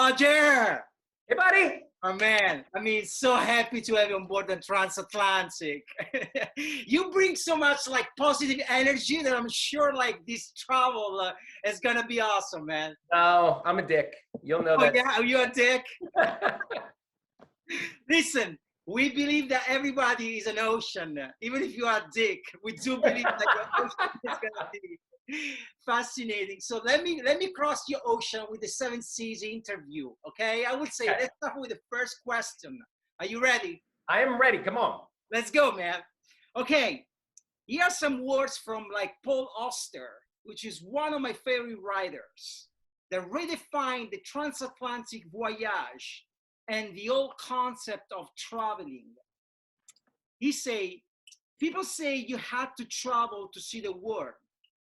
Roger! Hey, buddy. Oh man, I mean, so happy to have you on board the transatlantic. You bring so much like positive energy that I'm sure like this travel is gonna be awesome, man. No, I'm a dick. You'll know Oh that. yeah, are you a dick? Listen, we believe that everybody is an ocean. Even if you are a dick, we do believe that your ocean is gonna be fascinating. So let me cross your ocean with the 7 Seas interview. Okay, I would say let's start with the first question. Are you ready? I am ready. Come on. Let's go, man. Okay, here are some words from like Paul Auster, which is one of my favorite writers, that redefine the transatlantic voyage and the whole concept of traveling. He say, people say you had to travel to see the world.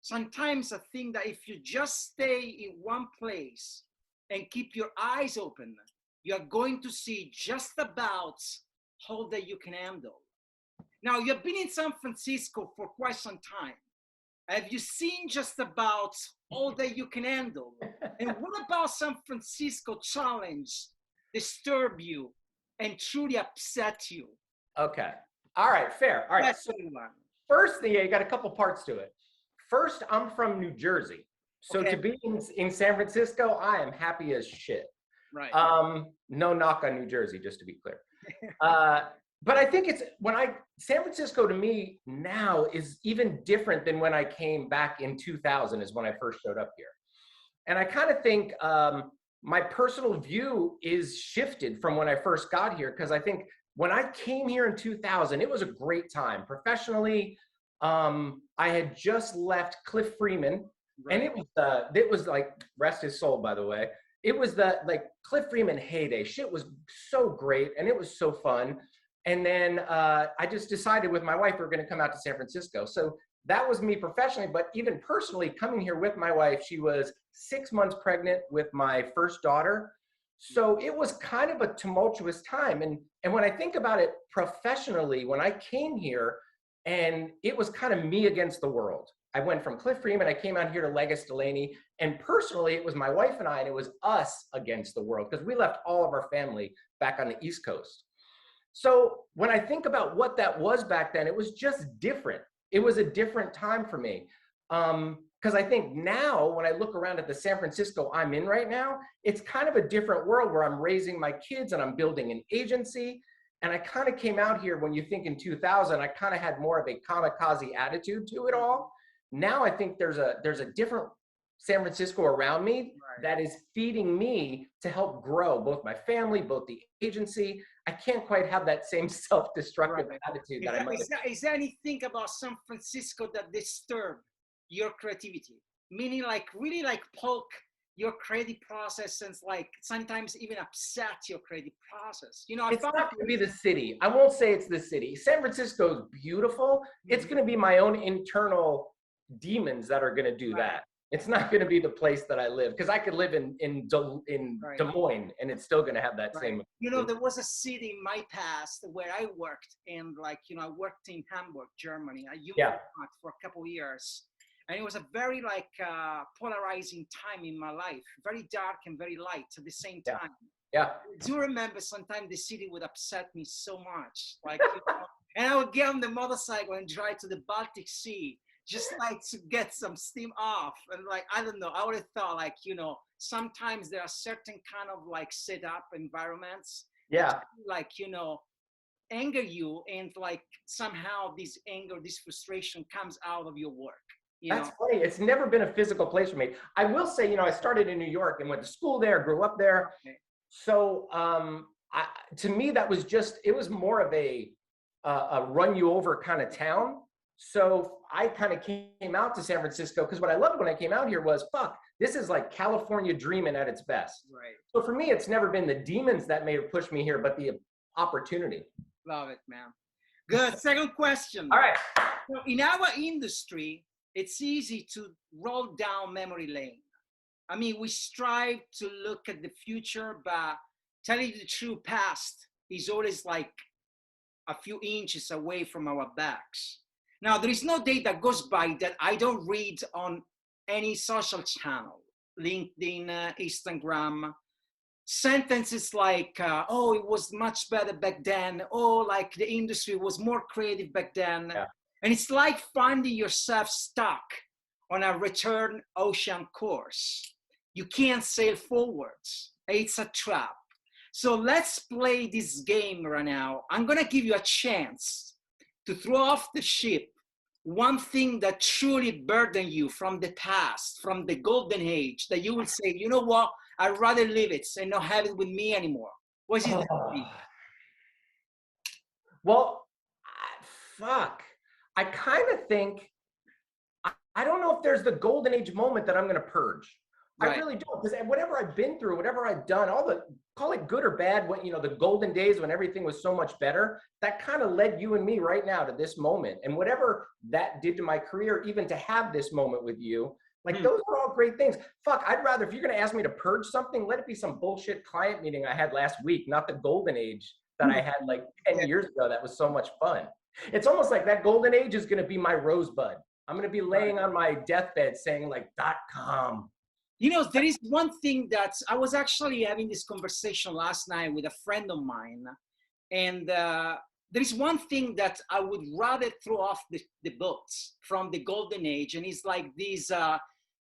Sometimes I think that if you just stay in one place and keep your eyes open, you are going to see just about all that you can handle. Now, you've been in San Francisco for quite some time. Have you seen just about all that you can handle? And what about San Francisco challenge, disturb you, and truly upset you? Okay. All right. Fair. All right. So first thing, you got a couple parts to it. First, I'm from New Jersey. So to be in San Francisco, I am happy as shit. Right. No knock on New Jersey, just to be clear. But I think it's San Francisco to me now is even different than when I came back in 2000 is when I first showed up here. And I kind of think my personal view is shifted from when I first got here, because I think when I came here in 2000, it was a great time. Professionally, I had just left Cliff Freeman, and it was like, rest his soul, by the way. It was the like Cliff Freeman heyday. Shit was so great, and it was so fun. And then I just decided with my wife we were going to come out to San Francisco. So that was me professionally, but even personally, coming here with my wife, she was 6 months pregnant with my first daughter. So it was kind of a tumultuous time. And when I think about it professionally, when I came here, and it was kind of me against the world. I went from Cliff Freeman, I came out here to Legis Delaney, and personally, it was my wife and I, and it was us against the world, because we left all of our family back on the East Coast. So when I think about what that was back then, it was just different. It was a different time for me. Because I think now, when I look around at the San Francisco I'm in right now, it's kind of a different world where I'm raising my kids and I'm building an agency. And I kind of came out here when you think in 2000, I kind of had more of a kamikaze attitude to it all. Now I think there's a different San Francisco around me that is feeding me to help grow both my family, both the agency. I can't quite have that same self-destructive attitude that I might have. Is there anything about San Francisco that disturbed your creativity? Meaning like really like poke your creative process and like sometimes even upset your creative process. You know, it's not going to be the city. I won't say it's the city. San Francisco is beautiful. It's going to be my own internal demons that are going to do that. It's not going to be the place that I live, because I could live in Des Moines and it's still going to have that same. You know, there was a city in my past where I worked, and like, you know, I worked in Hamburg, Germany. I used for a couple of years. And it was a very like polarizing time in my life, very dark and very light at the same time. Yeah. I do remember sometimes the city would upset me so much, like, you know, and I would get on the motorcycle and drive to the Baltic Sea, just like to get some steam off. And like, I don't know, I would have thought like, you know, sometimes there are certain kind of like set up environments. That, like, you know, anger you, and like somehow this anger, this frustration comes out of your work. That's funny. It's never been a physical place for me. I will say, you know, I started in New York and went to school there, grew up there. So to me, that was just, it was more of a run you over kind of town. So I kind of came out to San Francisco because what I loved when I came out here was, fuck, this is like California dreaming at its best. So for me, it's never been the demons that may have pushed me here, but the opportunity. Love it, man. Good. Second question. All right. So in our industry, it's easy to roll down memory lane. I mean, we strive to look at the future, but telling you the true past is always like a few inches away from our backs. Now, there is no day that goes by that I don't read on any social channel, LinkedIn, Instagram, sentences like, oh, it was much better back then. Oh, like the industry was more creative back then. Yeah. And it's like finding yourself stuck on a return ocean course. You can't sail forwards. It's a trap. So let's play this game right now. I'm gonna give you a chance to throw off the ship one thing that truly burdened you from the past, from the golden age, that you will say, you know what, I'd rather leave it and not have it with me anymore. What is it? Well, fuck. I kind of think, I don't know if there's the golden age moment that I'm going to purge. Right. I really don't, because whatever I've been through, whatever I've done, all the, call it good or bad, when, you know, the golden days when everything was so much better, that kind of led you and me right now to this moment. And whatever that did to my career, even to have this moment with you, like those are all great things. Fuck, I'd rather, if you're going to ask me to purge something, let it be some bullshit client meeting I had last week, not the golden age that I had like 10 years ago. That was so much fun. It's almost like that golden age is going to be my rosebud. I'm going to be laying on my deathbed saying like .com. You know, there is one thing that I was actually having this conversation last night with a friend of mine. And there is one thing that I would rather throw off the books from the golden age. And it's like these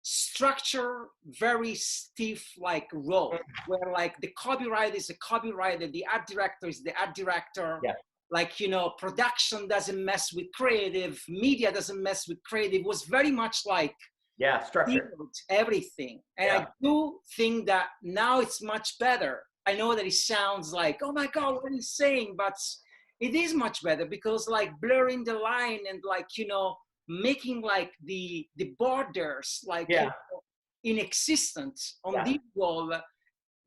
structure, very stiff like road where like the copywriter is a copywriter, the art director is the art director. Yeah. Like, you know, production doesn't mess with creative, media doesn't mess with creative. It was very much like, yeah, structure. Everything. And I do think that now it's much better. I know that it sounds like, oh my God, what are you saying? But it is much better because like blurring the line and like, you know, making like the borders like you know, inexistent on this wall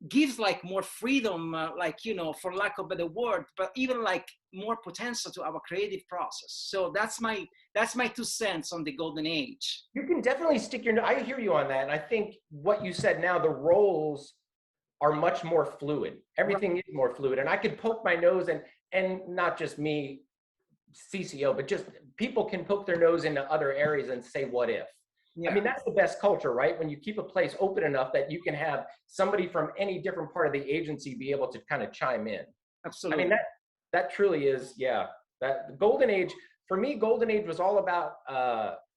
gives like more freedom, like, you know, for lack of a better word, but even like more potential to our creative process. So that's my 2 cents on the golden age. You can definitely stick your, I hear you on that. And I think what you said now, the roles are much more fluid. Everything is more fluid. And I could poke my nose and not just me, CCO, but just people can poke their nose into other areas and say, what if? Yeah. I mean, that's the best culture, right? When you keep a place open enough that you can have somebody from any different part of the agency be able to kind of chime in. Absolutely. I mean, that truly is, yeah. That the golden age, for me, golden age was all about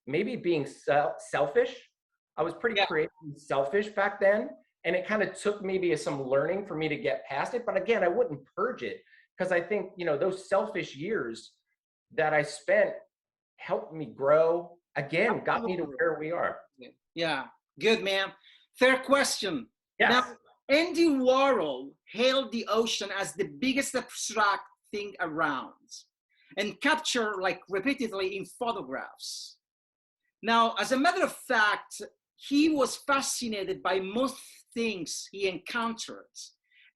maybe being selfish. I was pretty creative and selfish back then. And it kind of took maybe some learning for me to get past it. But again, I wouldn't purge it because I think, you know, those selfish years that I spent helped me grow. Again, got me to where we are. Yeah, good, man. Third question. Yes. Now, Andy Warhol hailed the ocean as the biggest abstract thing around and captured like repeatedly in photographs. Now, as a matter of fact, he was fascinated by most things he encountered,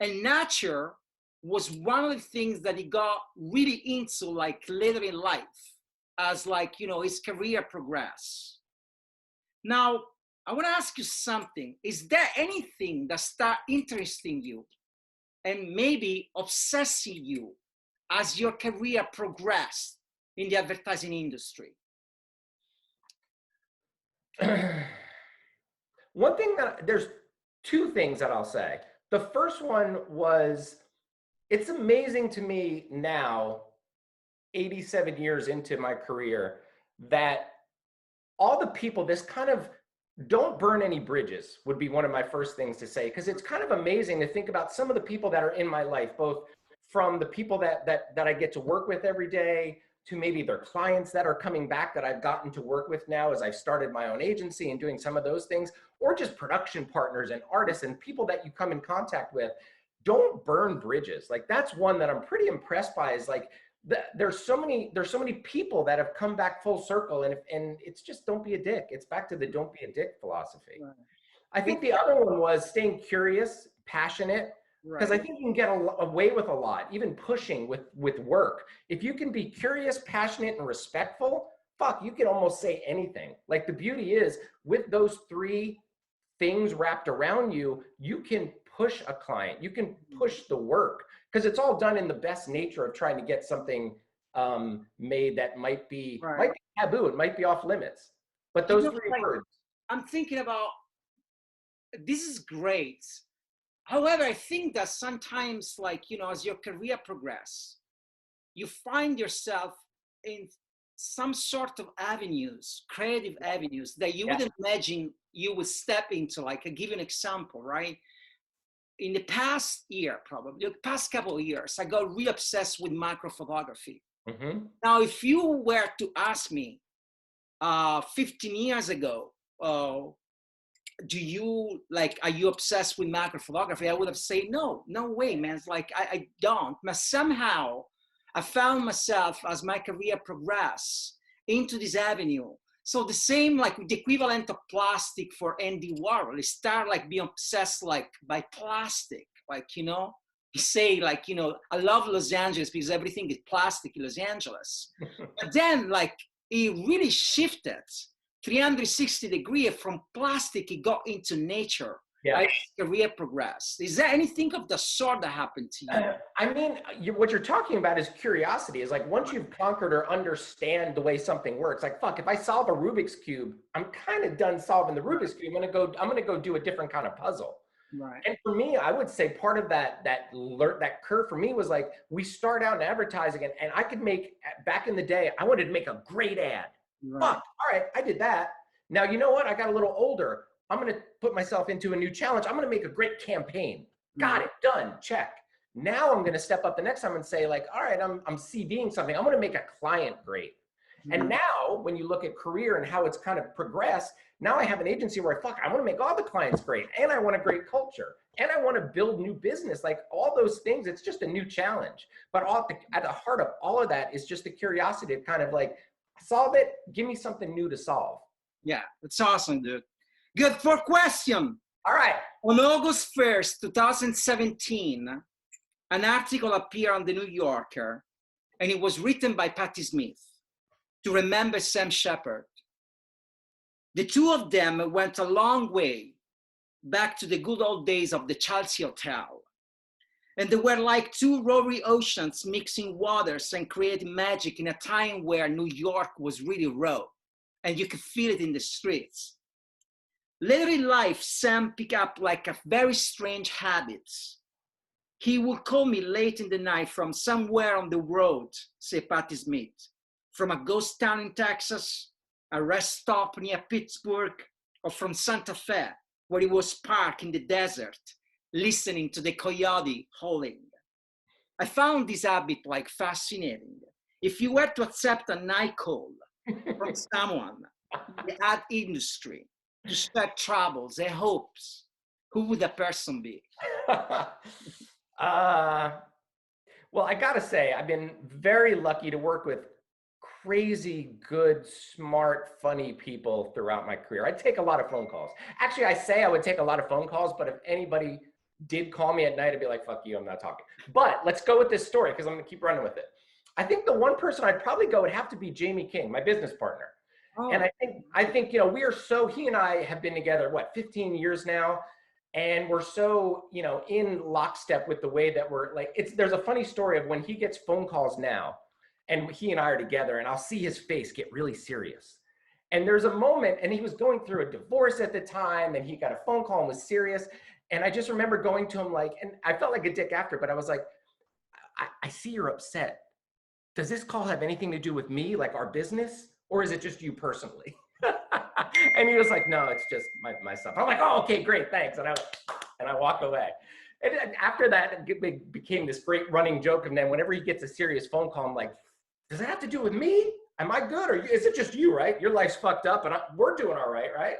and nature was one of the things that he got really into like later in life as like, you know, his career progressed. Now, I want to ask you something. Is there anything that start interesting you and maybe obsessing you as your career progressed in the advertising industry? One thing there's 2 things that I'll say. The first one was, it's amazing to me now, 87 years into my career, that all the people, this kind of don't burn any bridges would be one of my first things to say, because it's kind of amazing to think about some of the people that are in my life, both from the people that I get to work with every day to maybe their clients that are coming back that I've gotten to work with now as I've started my own agency and doing some of those things, or just production partners and artists and people that you come in contact with. Don't burn bridges. Like, that's one that I'm pretty impressed by, is like, there's so many people that have come back full circle, and it's just, don't be a dick. It's back to the don't be a dick philosophy. Right. I think the other one was staying curious, passionate, because I think you can get away with a lot, even pushing with work. If you can be curious, passionate, and respectful, fuck, you can almost say anything. Like, the beauty is, with those 3 things wrapped around you, you can push a client, you can push the work, because it's all done in the best nature of trying to get something made that might be taboo, it might be off limits. But those 3 words. I'm thinking about, this is great, However, I think that sometimes, like, you know, as your career progresses, you find yourself in some sort of avenues, creative avenues that you wouldn't imagine you would step into. Like, I give you an example, right? In the past year, probably the past couple of years, I got really obsessed with macro photography. Mm-hmm. Now, if you were to ask me 15 years ago, do you like, are you obsessed with macro photography? I would have said, no, no way, man. It's like, I don't. But somehow I found myself as my career progressed into this avenue. So the same, like the equivalent of plastic for Andy Warhol, he started like being obsessed like by plastic, like, you know, he say like, you know, I love Los Angeles because everything is plastic in Los Angeles. But then like he really shifted 360 degrees from plastic, it got into nature. Yeah. As career progressed. Is there anything of the sort that happened to you? I mean, what you're talking about is curiosity. Is like once you've conquered or understand the way something works, like fuck, if I solve a Rubik's Cube, I'm kind of done solving the Rubik's Cube. I'm gonna go do a different kind of puzzle. Right. And for me, I would say part of that curve for me was like, we start out in advertising and I could make, back in the day, I wanted to make a great ad. Right. Fuck, all right, I did that. Now, you know what? I got a little older. I'm going to put myself into a new challenge. I'm going to make a great campaign. Got it, done, check. Now I'm going to step up the next time and say like, all right, I'm CDing something. I'm going to make a client great. And now when you look at career and how it's kind of progressed, now I have an agency where I want to make all the clients great, and I want a great culture, and I want to build new business, like all those things. It's just a new challenge. But at the heart of all of that is just the curiosity to kind of like solve it. Give me something new to solve. Yeah, it's awesome, dude. Good. For question. All right. On August 1st, 2017, an article appeared on the New Yorker, and it was written by Patti Smith to remember Sam Shepard. The two of them went a long way back to the good old days of the Chelsea Hotel. And they were like two roaring oceans mixing waters and creating magic in a time where New York was really raw, and you could feel it in the streets. Later in life, Sam picked up like a very strange habit. He would call me late in the night from somewhere on the road, say Patti Smith, from a ghost town in Texas, a rest stop near Pittsburgh, or from Santa Fe, where he was parked in the desert, listening to the coyote howling. I found this habit like fascinating. If you were to accept a night call from someone in the ad industry to spread troubles and hopes, who would that person be? Well, I gotta say, I've been very lucky to work with crazy, good, smart, funny people throughout my career. I take a lot of phone calls. Actually, I say I would take a lot of phone calls, but if anybody did call me at night, I'd be like, fuck you, I'm not talking. But let's go with this story because I'm gonna keep running with it. I think the one person I'd probably go would have to be Jamie King, my business partner. Oh. And I think, you know, he and I have been together, what, 15 years now? And we're so, you know, in lockstep with the way that we're like, there's a funny story of when he gets phone calls now and he and I are together and I'll see his face get really serious. And there's a moment, and he was going through a divorce at the time and he got a phone call and was serious. And I just remember going to him like, and I felt like a dick after, but I was like, I see you're upset. Does this call have anything to do with me, like our business? Or is it just you personally? And he was like, no, it's just my stuff. I'm like, oh, okay, great, thanks. And I walk away. And after that, it became this great running joke. And then whenever he gets a serious phone call, I'm like, does it have to do with me? Am I good? Or is it just you, right? Your life's fucked up and we're doing all right, right?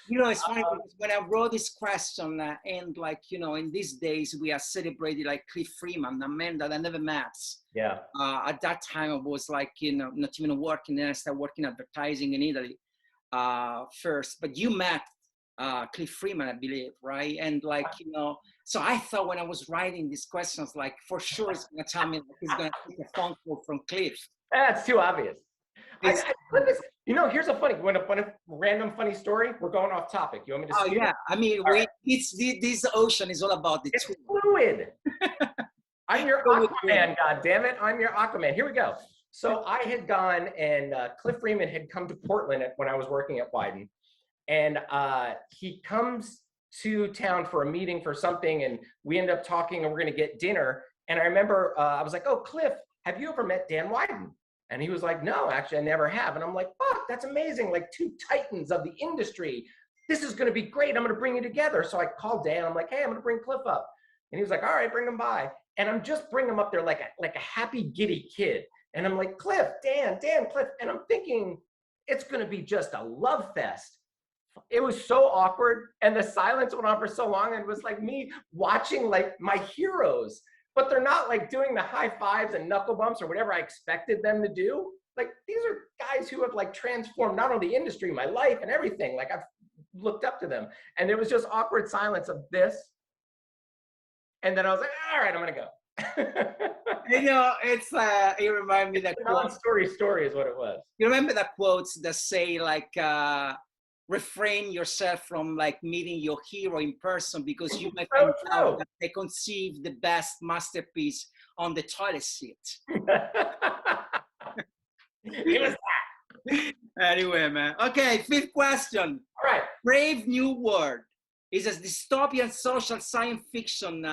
You know, it's funny because when I wrote this question, and like, you know, in these days, we are celebrating like Cliff Freeman, a man that I never met. Yeah. At that time, I was like, you know, not even working. Then I started working advertising in Italy first. But you met Cliff Freeman, I believe, right? And like, you know, so I thought when I was writing these questions, like, for sure he's going to tell me like, he's going to take a phone call from Cliff. That's too obvious. You know, here's a random funny story. We're going off topic. You want me to? Oh yeah, I mean, this ocean is all about the it's fluid. I'm your Aquaman, God damn it! I'm your Aquaman. Here we go. So I had gone, and Cliff Freeman had come to Portland when I was working at Wyden, and he comes to town for a meeting for something, and we ended up talking, and we're going to get dinner. And I remember I was like, oh, Cliff, have you ever met Dan Wyden? And he was like, no, actually, I never have. And I'm like, fuck, that's amazing. Like two titans of the industry. This is going to be great. I'm going to bring you together. So I called Dan. I'm like, hey, I'm going to bring Cliff up. And he was like, all right, bring him by. And I'm just bringing him up there like a happy, giddy kid. And I'm like, Cliff, Dan, Cliff. And I'm thinking it's going to be just a love fest. It was so awkward. And the silence went on for so long. And it was like me watching like my heroes, but they're not like doing the high fives and knuckle bumps or whatever I expected them to do. Like, these are guys who have like transformed not only the industry, my life and everything. Like, I've looked up to them. And there was just awkward silence of this. And then I was like, all right, I'm going to go. You know, it's you remind me that non-story is what it was. You remember the quotes that say like, refrain yourself from like meeting your hero in person because you might find out that they conceived the best masterpiece on the toilet seat. It was that. Anyway, man. Okay, fifth question. All right. Brave New World is a dystopian social science fiction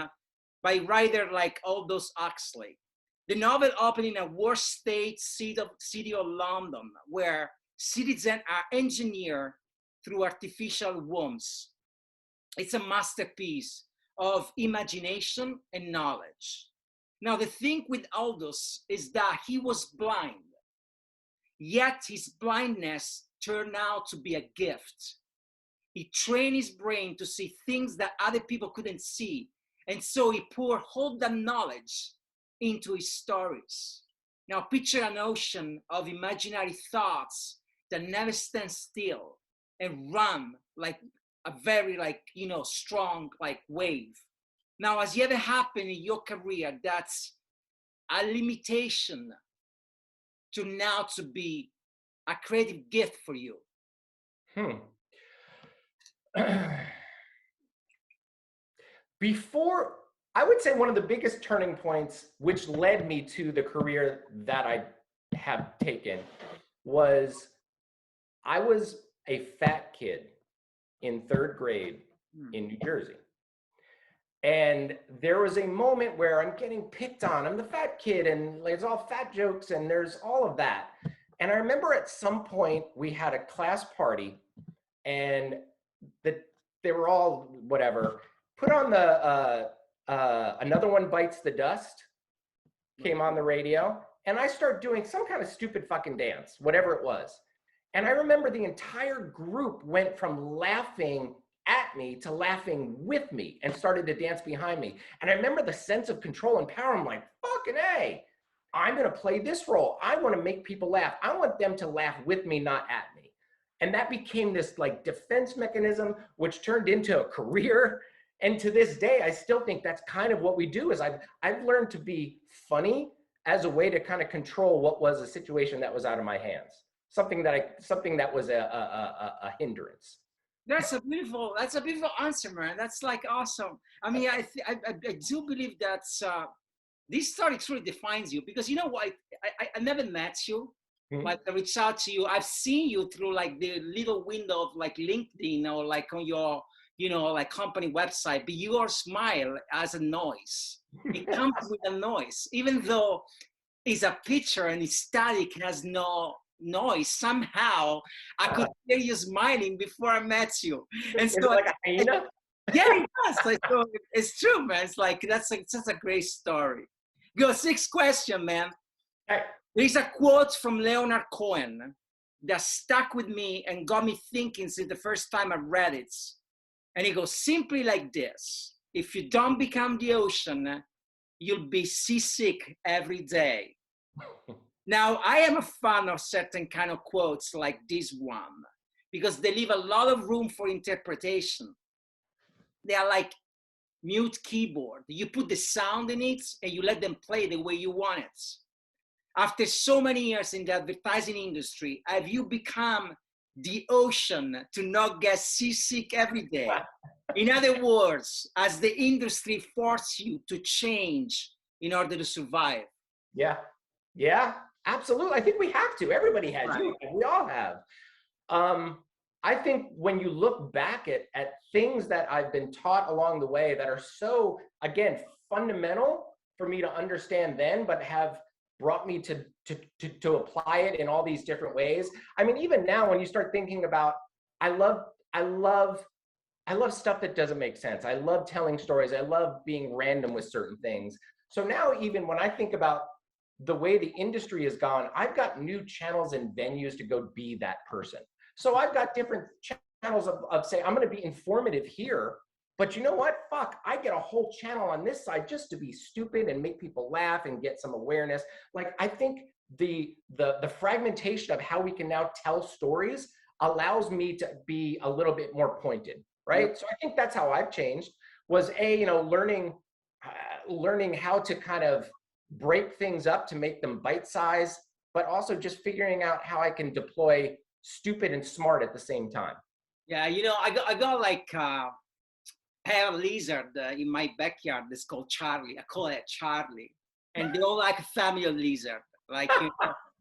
by writer like Aldous Huxley. The novel opened in a worst state city of London, where citizens are engineered through artificial wombs. It's a masterpiece of imagination and knowledge. Now, the thing with Aldous is that he was blind, yet his blindness turned out to be a gift. He trained his brain to see things that other people couldn't see, and so he poured all that knowledge into his stories. Now, picture an ocean of imaginary thoughts that never stand still and run like a very, like, you know, strong, like, wave. Now, has it ever happened in your career that's a limitation to now to be a creative gift for you? Before, I would say one of the biggest turning points, which led me to the career that I have taken, was I was a fat kid in 3rd grade in New Jersey. And there was a moment where I'm getting picked on. I'm the fat kid, and there's all fat jokes, and there's all of that. And I remember at some point we had a class party, and they were all whatever. Put on the Another One Bites the Dust came on the radio, and I started doing some kind of stupid fucking dance, whatever it was. And I remember the entire group went from laughing at me to laughing with me and started to dance behind me. And I remember the sense of control and power. I'm like, fucking A, I'm gonna play this role. I wanna make people laugh. I want them to laugh with me, not at me. And that became this like defense mechanism, which turned into a career. And to this day, I still think that's kind of what we do. Is I've learned to be funny as a way to kind of control what was a situation that was out of my hands. Something that was a hindrance. That's a beautiful answer, man. That's like awesome. I mean, I do believe that this story truly defines you, because you know what? I never met you, but I reached out to you. I've seen you through like the little window of like LinkedIn or like on your, you know, like company website, but your smile has a noise. It comes with a noise, even though it's a picture and it's static, has no noise. Somehow I could hear you smiling before I met you. And so, like a hyena? Yeah, it does. Like, so it's true, man. It's like that's such a great story. Go, 6th question, man. Hey. There's a quote from Leonard Cohen that stuck with me and got me thinking since the first time I read it. And it goes simply like this: if you don't become the ocean, you'll be seasick every day. Now, I am a fan of certain kind of quotes like this one, because they leave a lot of room for interpretation. They are like mute keyboard. You put the sound in it and you let them play the way you want it. After so many years in the advertising industry, have you become the ocean to not get seasick every day? In other words, has the industry forced you to change in order to survive? Yeah, absolutely. I think we have to. Everybody has. Right. We all have. I think when you look back at things that I've been taught along the way that are so, again, fundamental for me to understand then, but have brought me to apply it in all these different ways. I mean, even now when you start thinking about, I love stuff that doesn't make sense. I love telling stories. I love being random with certain things. So now even when I think about the way the industry has gone, I've got new channels and venues to go be that person. So I've got different channels of say, I'm going to be informative here, but you know what? Fuck, I get a whole channel on this side just to be stupid and make people laugh and get some awareness. Like, I think the fragmentation of how we can now tell stories allows me to be a little bit more pointed, right? Yep. So I think that's how I've changed, was learning how to kind of break things up to make them bite-sized, but also just figuring out how I can deploy stupid and smart at the same time. Yeah, I got like pair of lizard in my backyard that's called Charlie. I call it Charlie. And they're all like a family of lizard. Like,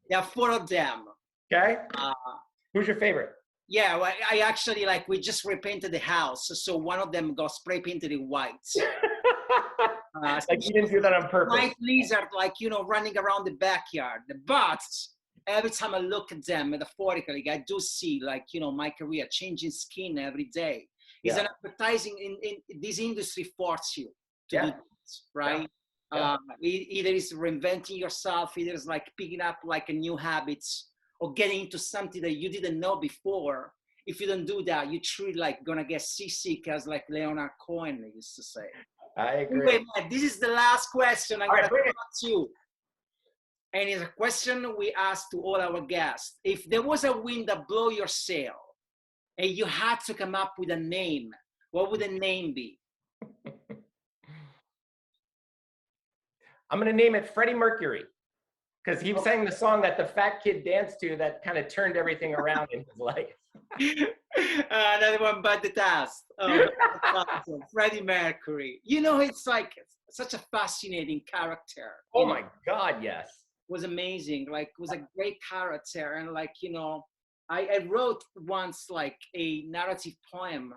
there are 4 of them. Okay. Who's your favorite? Yeah, well, I actually, like, we just repainted the house. So one of them got spray painted in white. Like, you didn't do that on purpose. White lizard, like, running around the backyard. But every time I look at them metaphorically, I do see, like, my career changing skin every day. It's an advertising in this industry forces you to do this, right? Yeah. Either it's reinventing yourself, either it's like picking up like a new habits or getting into something that you didn't know before. If you don't do that, you're truly like gonna get seasick, as like Leonard Cohen used to say. I agree. Anyway, man, this is the last question I'm gonna ask you. And it's a question we ask to all our guests. If there was a wind that blew your sail and you had to come up with a name, what would the name be? I'm going to name it Freddie Mercury, because he sang the song that the fat kid danced to that kind of turned everything around in his life. Another one, but the task. Oh, Freddie Mercury. It's like such a fascinating character. Oh my God, yes. Was amazing. Like, was a great character. And like, I wrote once like a narrative poem.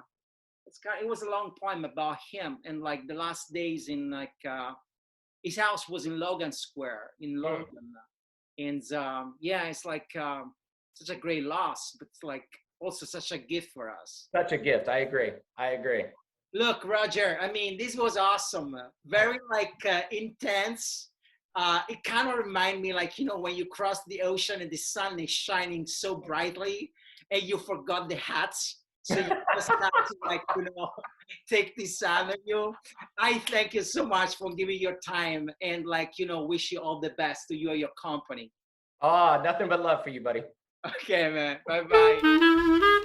It was a long poem about him and like the last days in like, his house was in Logan Square in London. And yeah, it's like such a great loss, but it's like also such a gift for us. Such a gift. I agree. Look, Roger, I mean, this was awesome. Very like intense. It kind of remind me like, when you cross the ocean and the sun is shining so brightly and you forgot the hats. So you just have to like, take this sun on you. I thank you so much for giving your time and like, wish you all the best to you and your company. Oh, nothing but love for you, buddy. Okay, man. Bye-bye.